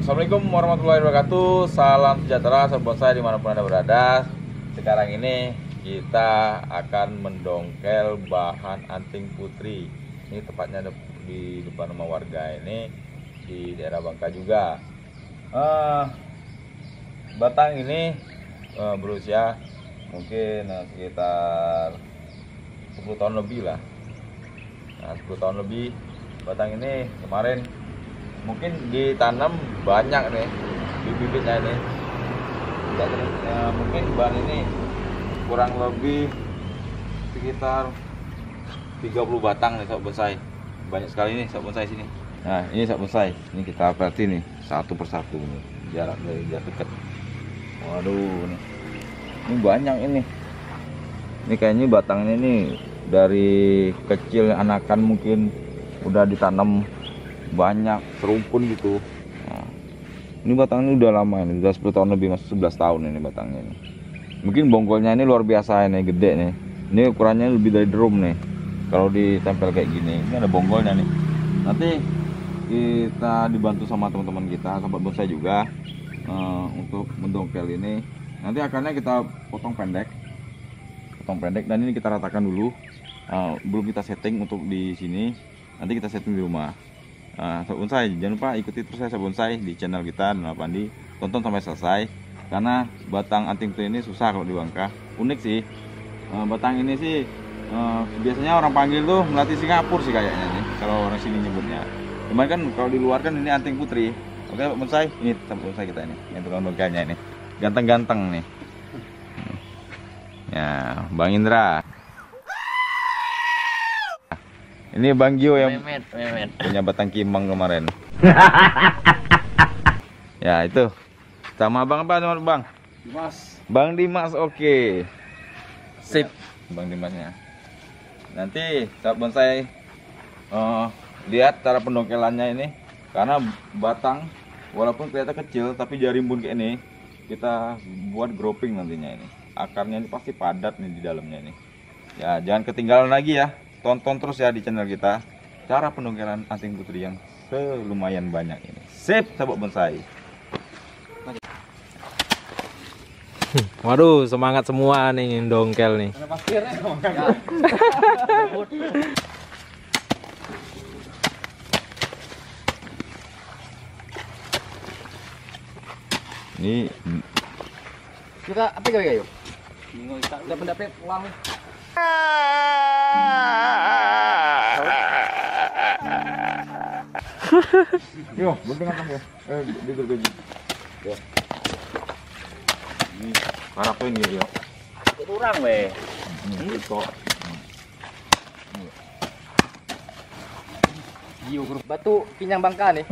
Assalamualaikum warahmatullahi wabarakatuh. Salam sejahtera sahabat bonsai dimanapun Anda berada. Sekarang ini kita akan mendongkel bahan anting putri. Ini tepatnya di depan rumah warga ini, di daerah Bangka juga. Batang ini berusia mungkin sekitar 10 tahun lebih lah. 10 tahun lebih. Batang ini kemarin mungkin ditanam banyak nih bibitnya ini. Mungkin bahan ini kurang lebih sekitar 30 batang nih sahabat bonsai. Banyak sekali nih sahabat bonsai sini. Nah ini sahabat bonsai, ini kita perhati nih satu persatu nih, jarak dari jarak dekat. Waduh nih, ini banyak ini. Ini kayaknya batangnya nih dari kecil anakan mungkin udah ditanam banyak serumpun gitu. Nah, ini batangnya udah lama ini, udah 10 tahun lebih, masuk 11 tahun ini batangnya ini. Mungkin bonggolnya ini luar biasa ini, gede nih. Ini ukurannya lebih dari drum nih. Kalau ditempel kayak gini, ini ada bonggolnya nih. Nanti kita dibantu sama teman-teman kita, sahabat bonsai juga, untuk mendongkel ini. Nanti akarnya kita potong pendek, dan ini kita ratakan dulu. Belum kita setting untuk di sini, nanti kita setting di rumah. Sahabat bonsai, jangan lupa ikuti terus sahabat bonsai di channel kita dan Pandi, tonton sampai selesai karena batang anting putri ini susah kalau di Bangka. Unik sih, batang ini sih biasanya orang panggil tuh melati Singapura sih kayaknya nih kalau orang sini nyebutnya. Cuman kan kalau di luar kan ini anting putri. Oke sahabat bonsai, ini sahabat bonsai kita ini yang tukang dongkelnya ini ganteng-ganteng nih ya, Bang Indra. Ini Bang Gio yang punya batang kimang kemarin. Ya itu. Sama Bang apa nama Bang? Dimas. Bang Dimas, oke. Sip, Bang Dimasnya. Nanti saat bonsai lihat cara pendongkelannya ini, karena batang walaupun kelihatan kecil tapi jarimbun kayak ini, kita buat grouping nantinya ini. Akarnya ini pasti padat nih di dalamnya ini. Ya, jangan ketinggalan lagi ya. Tonton terus ya di channel kita cara pendongkelan anting putri yang lumayan banyak ini. Sip sahabat bonsai. Waduh, semangat semua nih dongkel nih. Ada pasirnya dong. Ini Kita apa ya yuk? Udah pendapat pulang. yo, bunting atas ya. Duduk gaji. Ya. Ini harapin ya, yo. Kurang weh. Ini kok. Gio grup batu Kinyang Bangka nih.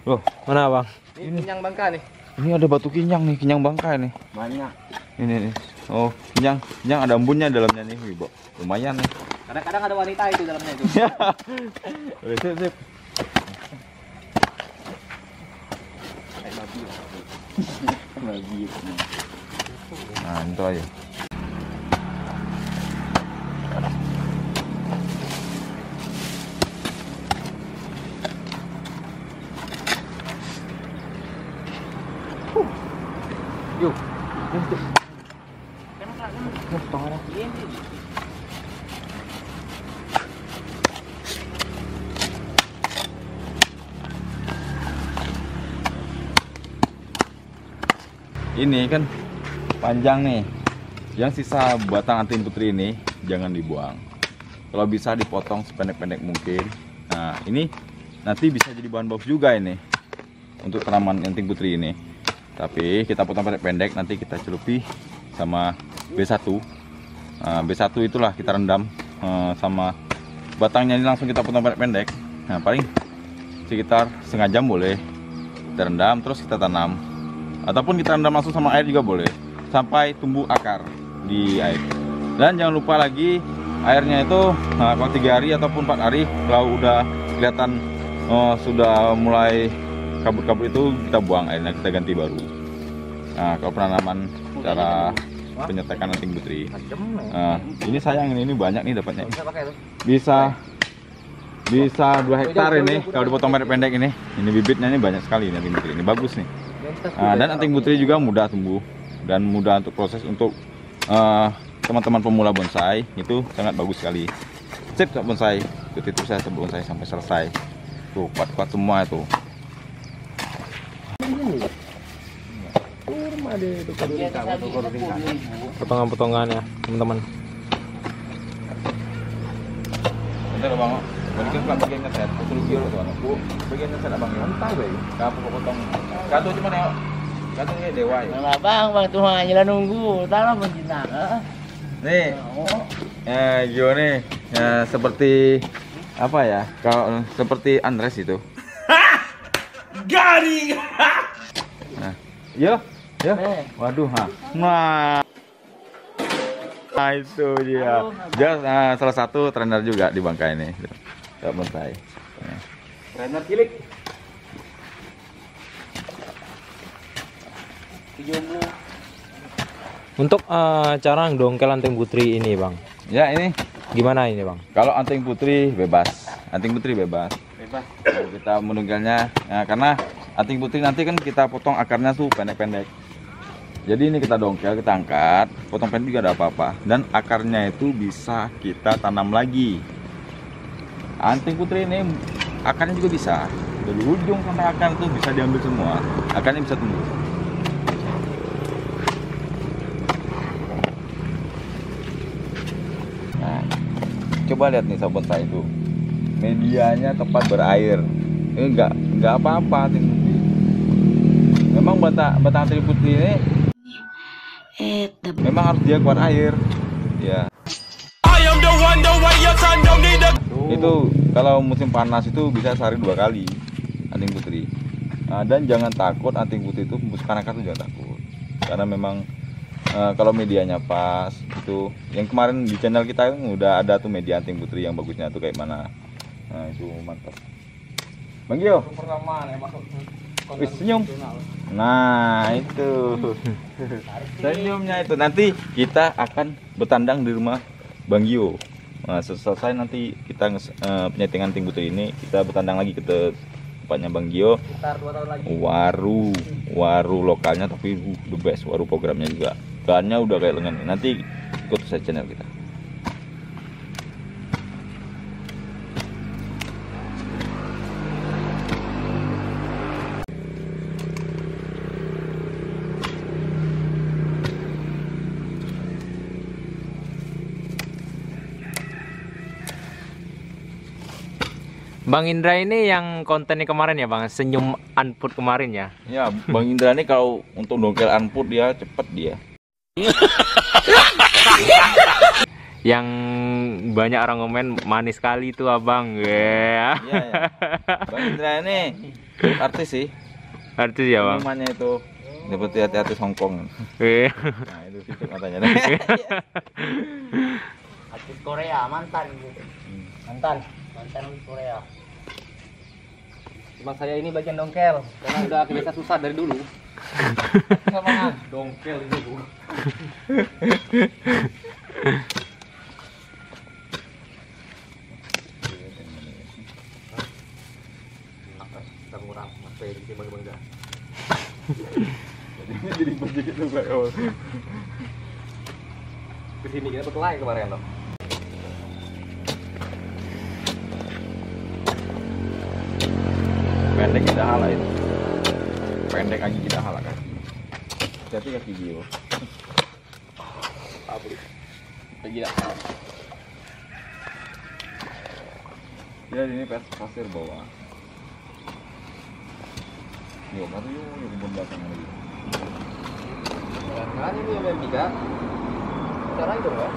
Loh, Mana Bang? Ini Kinyang Bangka nih. ini ada batu kinyang nih, kinyang Bangka nih. Banyak. Ini nih. Oh, kinyang ada embunnya dalamnya nih, Wibo. Lumayan nih. Kadang-kadang ada wanita itu dalamnya itu. Oke, sip. Nah, itu aja. Yuk. Ini kan panjang nih. Yang sisa batang anting putri ini jangan dibuang. Kalau bisa dipotong sependek-pendek mungkin. Nah, ini nanti bisa jadi bahan bagus juga ini untuk tanaman anting putri ini. Tapi kita potong pendek-pendek, nanti kita celupi sama B1. B1 itulah kita rendam sama batangnya ini, langsung kita potong pendek-pendek. Nah, paling sekitar setengah jam boleh kita rendam, terus kita tanam. Ataupun kita rendam langsung sama air juga boleh, sampai tumbuh akar di air. Dan jangan lupa lagi airnya itu kalau 3 hari ataupun 4 hari kalau udah kelihatan sudah mulai kabut-kabut itu kita buang airnya, kita ganti baru. Nah, kalau penanaman cara penyetekan anting putri. Ini sayang ini banyak nih dapatnya. Bisa bisa 2 hektar ini kalau dipotong pendek-pendek ini. Ini bibitnya ini banyak sekali ini anting putri. Ini bagus nih. Dan anting putri juga mudah tumbuh dan mudah untuk proses untuk teman-teman pemula bonsai itu sangat bagus sekali. Sip sob bonsai. Itu saya sebelum bonsai sampai selesai. Tuh kuat-kuat semua itu. Potongan-potongannya, teman-teman. Bentar bang, balikin pelan bagian ngeset. Terus kiri tuh anak. Bagian ngeset abang ya. Tahu deh. Kamu potong. Kado cuma ya. Kado ini dewa ya. Nah, bang tuh hanya nunggu, tanah pencinta. Nih, Gio nih, seperti apa ya? Kalau seperti Andres itu. Garing. Nah, yo. Waduh, nah itu dia. Dia salah satu trainer juga di Bangka ini. Sob bonsai. Trainer cilik. 70. Untuk cara dongkel anting putri ini, Bang. Ya ini, Gimana ini, Bang? kalau anting putri bebas. Anting putri bebas. Kalau kita menunggalnya, karena anting putri nanti kan kita potong akarnya tuh pendek-pendek. Jadi ini kita dongkel, kita angkat, potong pendek juga ada apa-apa. Dan akarnya itu bisa kita tanam lagi. Anting putri ini akarnya juga bisa. Dari ujung sampai akar tuh bisa diambil semua. Akarnya bisa tumbuh. Nah, coba lihat nih sob bonsai itu. Medianya tepat berair. Ini enggak apa-apa anting putri. Memang batang anting putri ini memang harus dia kuat air. Ya. Itu kalau musim panas itu bisa sehari 2 kali anting putri. Dan jangan takut anting putri itu membusukkan akar itu, jangan takut. Karena memang kalau medianya pas itu. Yang kemarin di channel kita udah ada tuh media anting putri yang bagusnya tuh kayak mana. Nah, itu mantap. Bang Gio. Pertama nih masuk. Wih, senyum. Nah, itu. Senyumnya itu. Nanti kita akan bertandang di rumah Bang Gio. Nah, selesai nanti kita penyetingan anting putri ini, kita bertandang lagi ke tempatnya Bang Gio. Sekitar 2 tahun lagi. Waru lokalnya tapi the best, waru programnya juga. Bahannya udah kayak lengan. Nanti ikut saya channel kita. Bang Indra ini yang kontennya kemarin ya, Bang, senyum unput kemarin ya. Ya, Bang Indra ini kalau untuk dongkel unput dia cepet dia. Yang banyak orang komen manis sekali tuh abang. Iya, ya. Bang Indra ini artis sih. Artis ya, Bang. Namanya itu seperti artis Hongkong. Nah, itu situ matanya. Artis Korea mantan. Mantan Korea. Cuma saya ini bagian dongkel karena udah kebiasa susah dari dulu. Sama dongkel ini, Bu. Kurang masih di bangga. Jadi baju itu kayak Kesini kita berkelahi kemarin loh. pendek kita hala itu. Pendek aja kita hala kan. Jadi kaki Gio. Pabrik. Gila. Ya ini pasir bawah. Yo, mari yuk kebun belakang lagi. Kan ini yang tiga. Cara itu kan.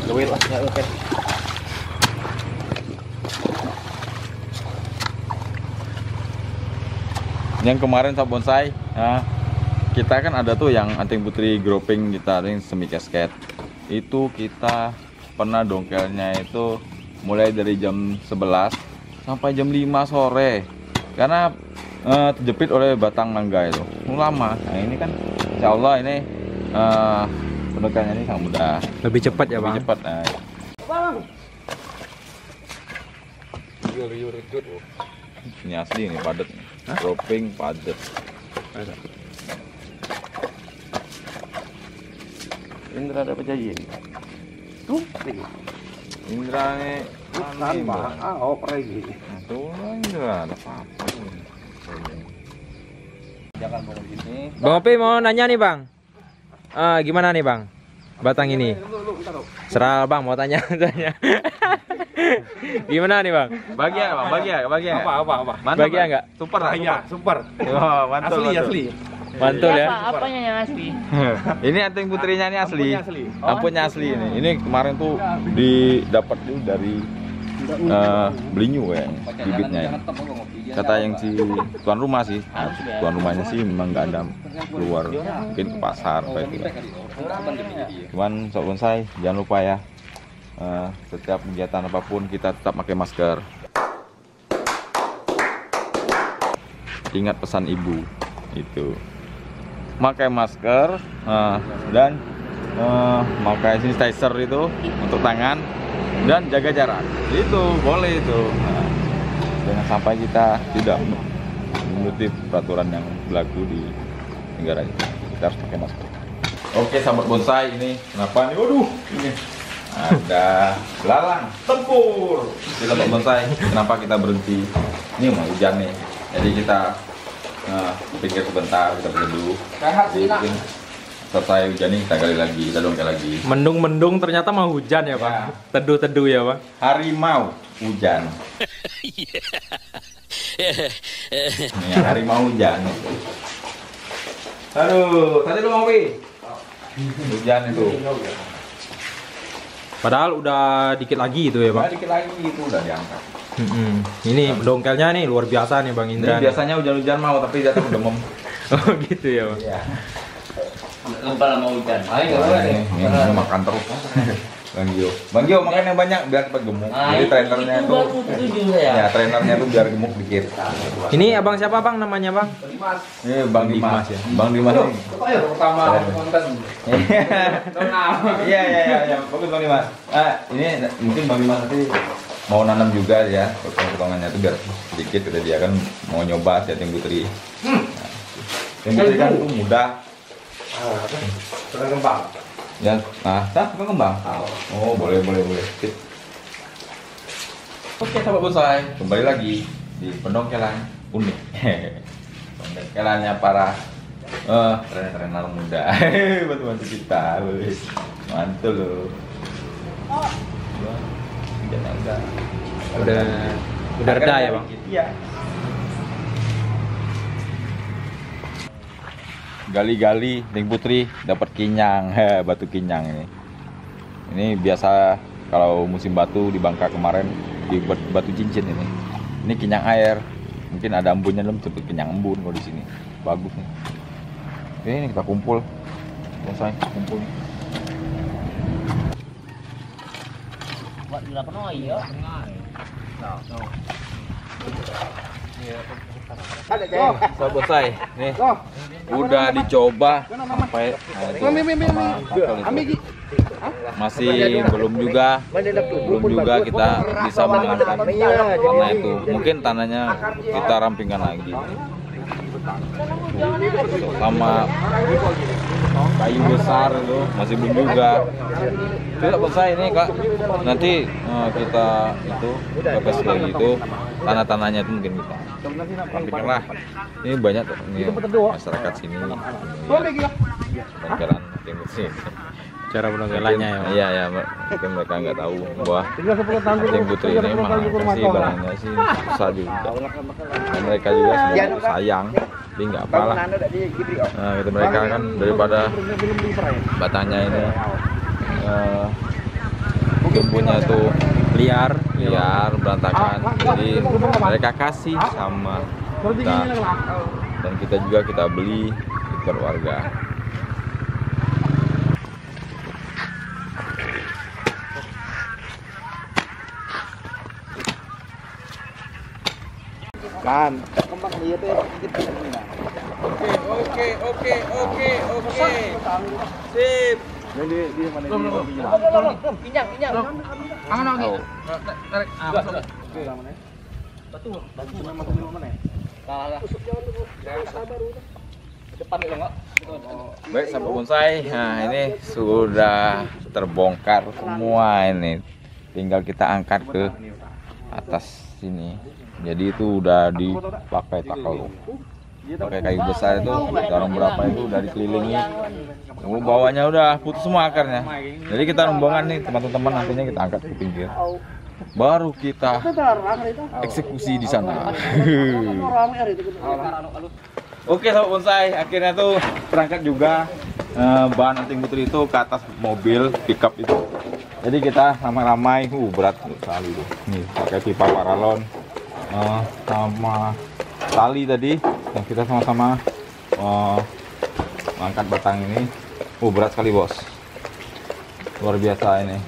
Gawin lah, ya oke. Yang kemarin sob bonsai, nah, kita kan ada tuh yang anting putri groping kita yang semi casket. Itu kita pernah dongkelnya itu mulai dari jam 11 sampai jam 5 sore. Karena terjepit oleh batang mangga itu. Lama. Nah, ini kan insya Allah ini pendongkelnya ini sangat mudah. Lebih cepat ya, Bang. Lebih cepat. Nah. Bang. Ini asli nih, padet nih. Dropping padet. Indra ada pejayi. Tuh, Indra nih. oh pergi. Tuh Indra ada apa-apa. Jangan bawa gini. Bang Opi mau nanya nih bang, gimana nih bang, batang ini? Serah bang mau tanya. Gimana nih bang? Bahagia bang, bahagia. Apa? Mantap, Bahagia Bang? nggak? Super lah, Iya, super. Oh, mantul, mantul. Mantul ya. Apanya yang asli? Ini anting putrinya ini asli. Ampunnya asli. Ampunnya asli ini. Ini kemarin tuh didapat tuh dari Belinyu ya, bibitnya ya. Kata yang si tuan rumah sih, tuan rumahnya sih memang nggak ada keluar, mungkin ke pasar apa itu. Cuman sob bonsai jangan lupa ya, setiap kegiatan apapun kita tetap pakai masker. Ingat pesan ibu itu, pakai masker dan pakai sanitizer itu untuk tangan dan jaga jarak. Itu boleh itu. Jangan sampai kita tidak mengikuti peraturan yang berlaku di negara ini. Kita harus pakai masker. Oke sahabat bonsai, ini kenapa nih? Waduh, ini ada belalang tempur. Jadi sahabat bonsai, kenapa kita berhenti? Ini mau hujan nih. Jadi kita pikir sebentar, kita berteduh. Jadi mungkin selesai hujan nih kita gali lagi, kita dongkel lagi. Mendung ternyata mau hujan ya bang. Teduh ya bang. Harimau hujan. Ini harimau hujan. Aduh, tadi lu mau pi? Hujan itu. Padahal udah dikit lagi itu ya bang. Dikit lagi itu udah diangkat. Ini dongkelnya nih luar biasa nih bang Indra. Ini biasanya hujan-hujan mau tapi jatuh demam. Oh gitu ya bang. Iya. Lempar sama hujan. Ini makan terus. Bang Gio makan yang banyak biar cepat gemuk. Jadi trainernya itu tuh, baru tujuh ya. ya trainernya tuh biar gemuk dikit. Ini abang siapa bang namanya bang? Ini Bang Dimas ya. Bang Dimas nih. Pertama konten. Iya, bagus Bang Dimas. Ini mungkin Bang Dimas nanti mau nanam juga ya, potongannya tuh biar sedikit. Udah dia kan mau nyoba setting putri. Setting putri kan tuh mudah. Sudah kembang. Ya, bukan kembang. Oh, boleh. Sip. Oke, sahabat bonsai, kembali lagi di pendongkelan unik. Pendongkelannya para trainer muda. Bantu-bantu kita, wes. Mantul loh. Udah reda ya bang. Iya. Gali-gali Ting Putri dapat kinyang, batu kinyang ini. Ini biasa kalau musim batu di Bangka kemarin di batu cincin ini. Ini kinyang air. Mungkin ada embunnya belum cepet kinyang embun kalau di sini. Bagus nih. Oke, ini kita kumpul. Selesai kumpul. Buat di lapangan oh iya. So, bonsai. Nih. Udah dicoba sampai masih belum juga kita bisa mengangkat tanah itu. Mungkin tanahnya kita rampingkan lagi sama kayu besar itu masih belum juga. Tidak selesai ini kak, nanti kita itu pepes lagi itu tanah-tanahnya itu mungkin kita rampingkan lah. Ini banyak ini masyarakat sini bongkelan Ting Putri. Cara pendongkelannya ya bang. Iya, mungkin mereka nggak tahu bahwa Ting Putri ini memang sih barangnya sih susah juga. Dan mereka juga sebenarnya sayang, tapi nggak apalah. Nah, gitu mereka kan daripada batangnya ini tumbuhnya itu liar berantakan, jadi mereka kasih sama kita dan kita juga kita beli ikut warga. Kan, kembang dia tuh Oke. Sip. Jadi dia mana dia? Pinjang. Aman lagi. Tarik. Masuk. Oke, mana? Depan dulu enggak? Baik sahabat bonsai, nah ini sudah terbongkar semua ini. Tinggal kita angkat ke atas sini. Jadi itu udah dipakai tackle. Pakai kayu besar itu, sekarang berapa itu udah dikelilingi. Bawahnya udah putus semua akarnya. Jadi kita rombongan nih teman-teman, nantinya kita angkat ke pinggir. Baru kita eksekusi di sana. Oke sahabat bonsai, akhirnya tuh berangkat juga bahan anting putri itu ke atas mobil pickup itu. Jadi kita ramai-ramai, berat sekali tuh. Nih pakai pipa paralon sama tali tadi, yang kita sama-sama angkat batang ini. Berat sekali bos, luar biasa ini.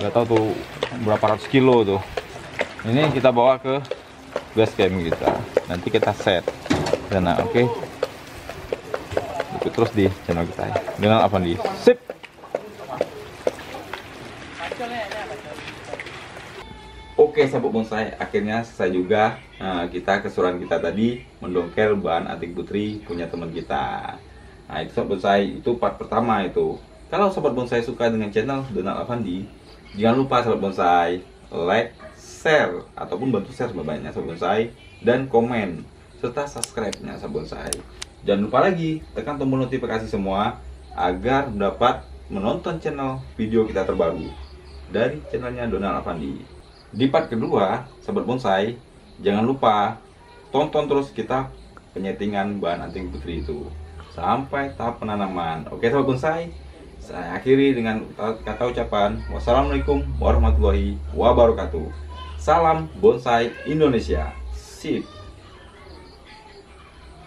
Gak tahu tuh berapa ratus kilo tuh. Ini kita bawa ke base camp kita. Nanti kita set. Nah, oke. Ikut terus di channel kita ya. Dengan Avandi. Sip. Oke sahabat bonsai, akhirnya selesai juga kita keseruan kita tadi mendongkel bahan anting putri punya teman kita. Nah itu sahabat bonsai, itu part pertama itu. Kalau sahabat bonsai suka dengan channel Donald Avandi, jangan lupa sahabat bonsai like, share ataupun bantu share sebanyak sahabat bonsai dan komen serta subscribe-nya sahabat bonsai. Jangan lupa lagi tekan tombol notifikasi semua agar dapat menonton channel video kita terbaru dari channelnya Donald Avandi. Di part kedua sahabat bonsai, jangan lupa tonton terus kita penyetingan bahan anting putri itu sampai tahap penanaman. Oke sahabat bonsai, saya akhiri dengan kata ucapan wassalamualaikum warahmatullahi wabarakatuh. Salam bonsai Indonesia. Sip.